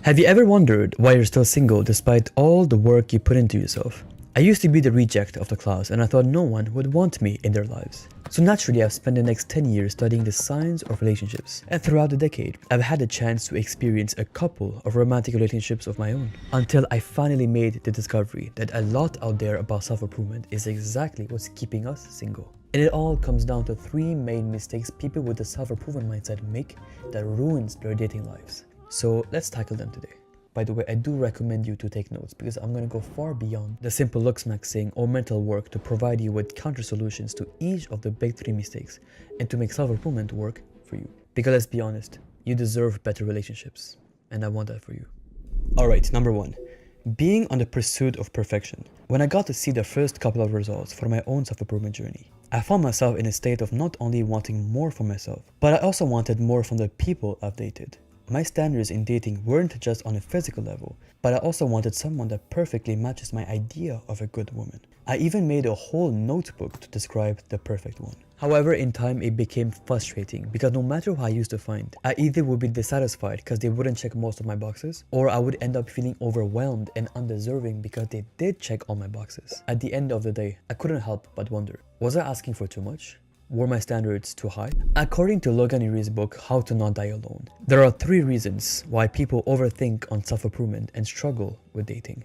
Have you ever wondered why you're still single despite all the work you put into yourself? I used to be the reject of the class and I thought no one would want me in their lives. So naturally I've spent the next 10 years studying the science of relationships, and throughout the decade I've had a chance to experience a couple of romantic relationships of my own, until I finally made the discovery that a lot out there about self-improvement is exactly what's keeping us single. And it all comes down to three main mistakes people with the self-improvement mindset make that ruins their dating lives. So let's tackle them today. By the way, I do recommend you to take notes because I'm going to go far beyond the simple look maxing or mental work to provide you with counter solutions to each of the big three mistakes and to make self-improvement work for you. Because let's be honest, you deserve better relationships and I want that for you. Alright, number one, being on the pursuit of perfection. When I got to see the first couple of results for my own self-improvement journey, I found myself in a state of not only wanting more for myself, but I also wanted more from the people I've dated. My standards in dating weren't just on a physical level, but I also wanted someone that perfectly matches my idea of a good woman. I even made a whole notebook to describe the perfect one. However, in time it became frustrating because no matter who I used to find, I either would be dissatisfied because they wouldn't check most of my boxes, or I would end up feeling overwhelmed and undeserving because they did check all my boxes. At the end of the day, I couldn't help but wonder, was I asking for too much? Were my standards too high? According to Logan Urie's book, How to Not Die Alone, there are 3 reasons why people overthink on self-improvement and struggle with dating.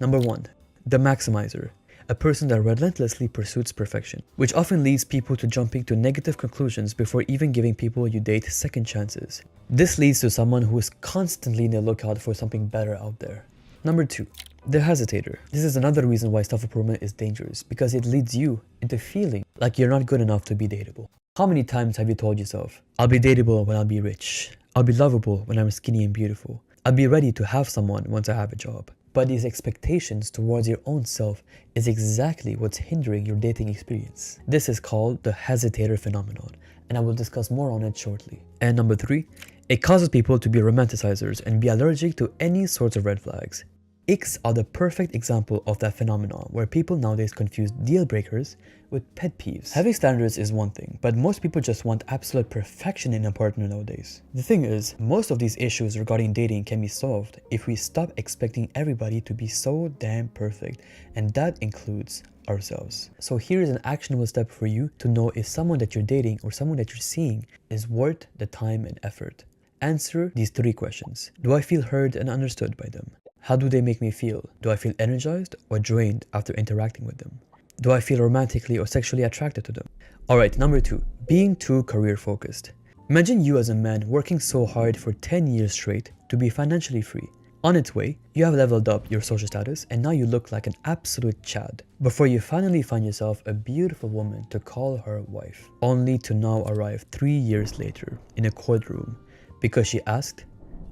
Number 1. The maximizer. A person that relentlessly pursues perfection, which often leads people to jumping to negative conclusions before even giving people you date second chances. This leads to someone who is constantly in the lookout for something better out there. Number 2. The hesitator. This is another reason why self-improvement is dangerous, because it leads you into feeling like you're not good enough to be dateable. How many times have you told yourself, I'll be dateable when I'll be rich, I'll be lovable when I'm skinny and beautiful, I'll be ready to have someone once I have a job? But these expectations towards your own self is exactly what's hindering your dating experience. This is called the hesitator phenomenon, and I will discuss more on it shortly. And number 3, it causes people to be romanticizers and be allergic to any sorts of red flags. Icks are the perfect example of that phenomenon where people nowadays confuse deal breakers with pet peeves. Having standards is one thing, but most people just want absolute perfection in a partner nowadays. The thing is, most of these issues regarding dating can be solved if we stop expecting everybody to be so damn perfect, and that includes ourselves. So here is an actionable step for you to know if someone that you're dating or someone that you're seeing is worth the time and effort. Answer these 3 questions. Do I feel heard and understood by them? How do they make me feel? Do I feel energized or drained after interacting with them? Do I feel romantically or sexually attracted to them? Alright, number 2, being too career focused. Imagine you as a man working so hard for 10 years straight to be financially free. On its way, you have leveled up your social status and now you look like an absolute chad before you finally find yourself a beautiful woman to call her wife, only to now arrive 3 years later in a courtroom because she asked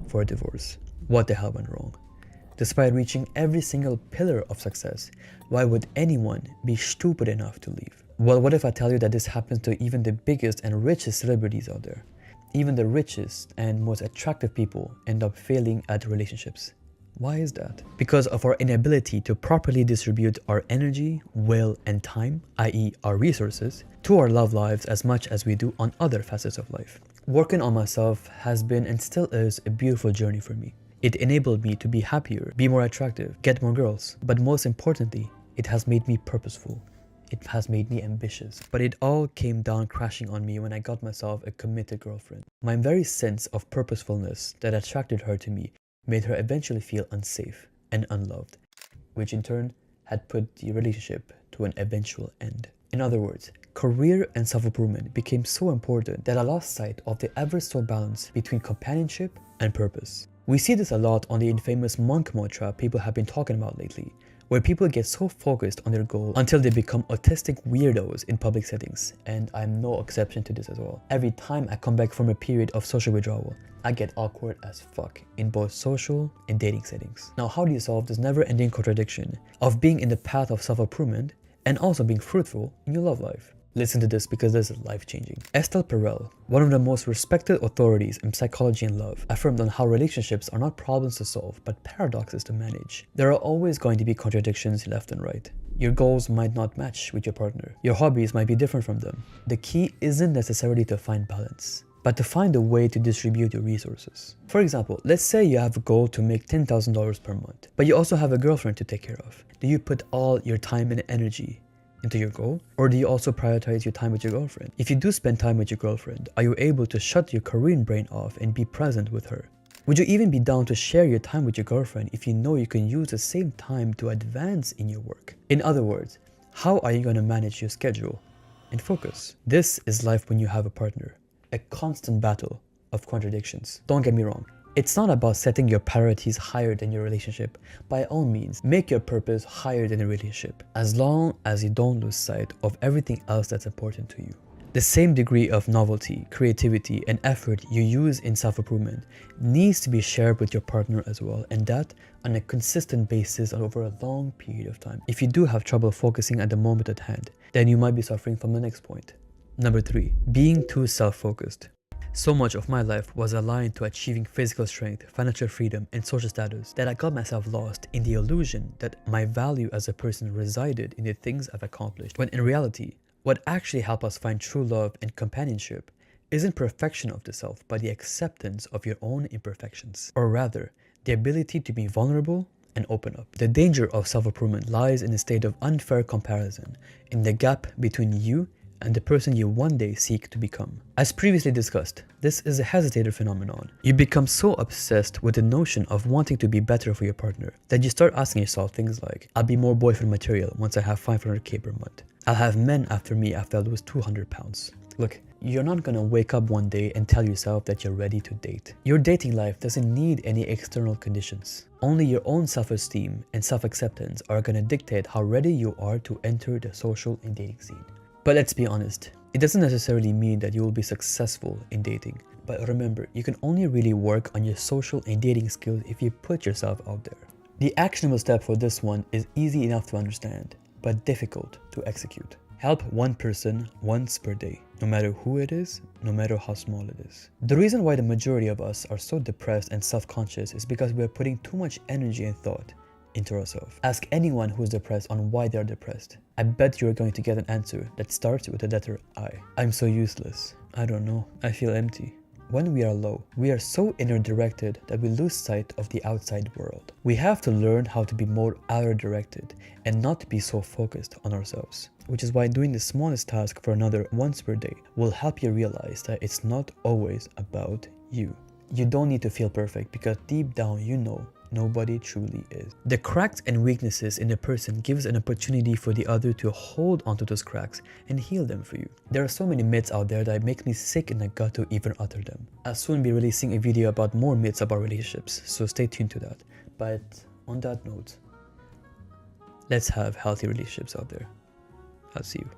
for a divorce. What the hell went wrong? Despite reaching every single pillar of success, why would anyone be stupid enough to leave? Well, what if I tell you that this happens to even the biggest and richest celebrities out there? Even the richest and most attractive people end up failing at relationships. Why is that? Because of our inability to properly distribute our energy, will, and time, i.e. our resources, to our love lives as much as we do on other facets of life. Working on myself has been and still is a beautiful journey for me. It enabled me to be happier, be more attractive, get more girls. But most importantly, it has made me purposeful. It has made me ambitious. But it all came down crashing on me when I got myself a committed girlfriend. My very sense of purposefulness that attracted her to me made her eventually feel unsafe and unloved, which in turn had put the relationship to an eventual end. In other words, career and self-improvement became so important that I lost sight of the ever-so balance between companionship and purpose. We see this a lot on the infamous monk mode trap people have been talking about lately, where people get so focused on their goal until they become autistic weirdos in public settings, and I'm no exception to this as well. Every time I come back from a period of social withdrawal, I get awkward as fuck in both social and dating settings. Now, how do you solve this never-ending contradiction of being in the path of self-improvement and also being fruitful in your love life? Listen to this because this is life-changing. Estelle Perel, one of the most respected authorities in psychology and love, affirmed on how relationships are not problems to solve, but paradoxes to manage. There are always going to be contradictions left and right. Your goals might not match with your partner. Your hobbies might be different from them. The key isn't necessarily to find balance. but to find a way to distribute your resources. For example, let's say you have a goal to make $10,000 per month, but you also have a girlfriend to take care of. Do you put all your time and energy into your goal? Or do you also prioritize your time with your girlfriend? If you do spend time with your girlfriend, are you able to shut your Korean brain off and be present with her? Would you even be down to share your time with your girlfriend if you know you can use the same time to advance in your work? In other words, how are you going to manage your schedule and focus? This is life when you have a partner. A constant battle of contradictions. Don't get me wrong. It's not about setting your priorities higher than your relationship. By all means, make your purpose higher than a relationship, as long as you don't lose sight of everything else that's important to you. The same degree of novelty, creativity, and effort you use in self-improvement needs to be shared with your partner as well, and that on a consistent basis over a long period of time. If you do have trouble focusing at the moment at hand, then you might be suffering from the next point. Number 3, being too self-focused. So much of my life was aligned to achieving physical strength, financial freedom, and social status that I got myself lost in the illusion that my value as a person resided in the things I've accomplished, when in reality, what actually helped us find true love and companionship isn't perfection of the self, but the acceptance of your own imperfections, or rather, the ability to be vulnerable and open up. The danger of self-improvement lies in a state of unfair comparison, in the gap between you and the person you one day seek to become. As previously discussed, this is a hesitator phenomenon. You become so obsessed with the notion of wanting to be better for your partner that you start asking yourself things like, I'll be more boyfriend material once I have 500k per month. I'll have men after me after I lose 200 pounds. Look, you're not gonna wake up one day and tell yourself that you're ready to date. Your dating life doesn't need any external conditions. Only your own self-esteem and self-acceptance are gonna dictate how ready you are to enter the social and dating scene. But let's be honest, it doesn't necessarily mean that you will be successful in dating. But remember, you can only really work on your social and dating skills if you put yourself out there. The actionable step for this one is easy enough to understand, but difficult to execute. Help one person once per day, no matter who it is, no matter how small it is. The reason why the majority of us are so depressed and self-conscious is because we are putting too much energy and thought into ourselves. Ask anyone who is depressed on why they are depressed. I bet you are going to get an answer that starts with the letter I. I'm so useless. I don't know. I feel empty. When we are low, we are so inner-directed that we lose sight of the outside world. We have to learn how to be more outer-directed and not be so focused on ourselves. Which is why doing the smallest task for another once per day will help you realize that it's not always about you. You don't need to feel perfect because deep down you know nobody truly is. The cracks and weaknesses in a person gives an opportunity for the other to hold onto those cracks and heal them for you. There are so many myths out there that make me sick in the gut to even utter them. I'll soon be releasing a video about more myths about relationships, so stay tuned to that. But on that note, let's have healthy relationships out there. I'll see you.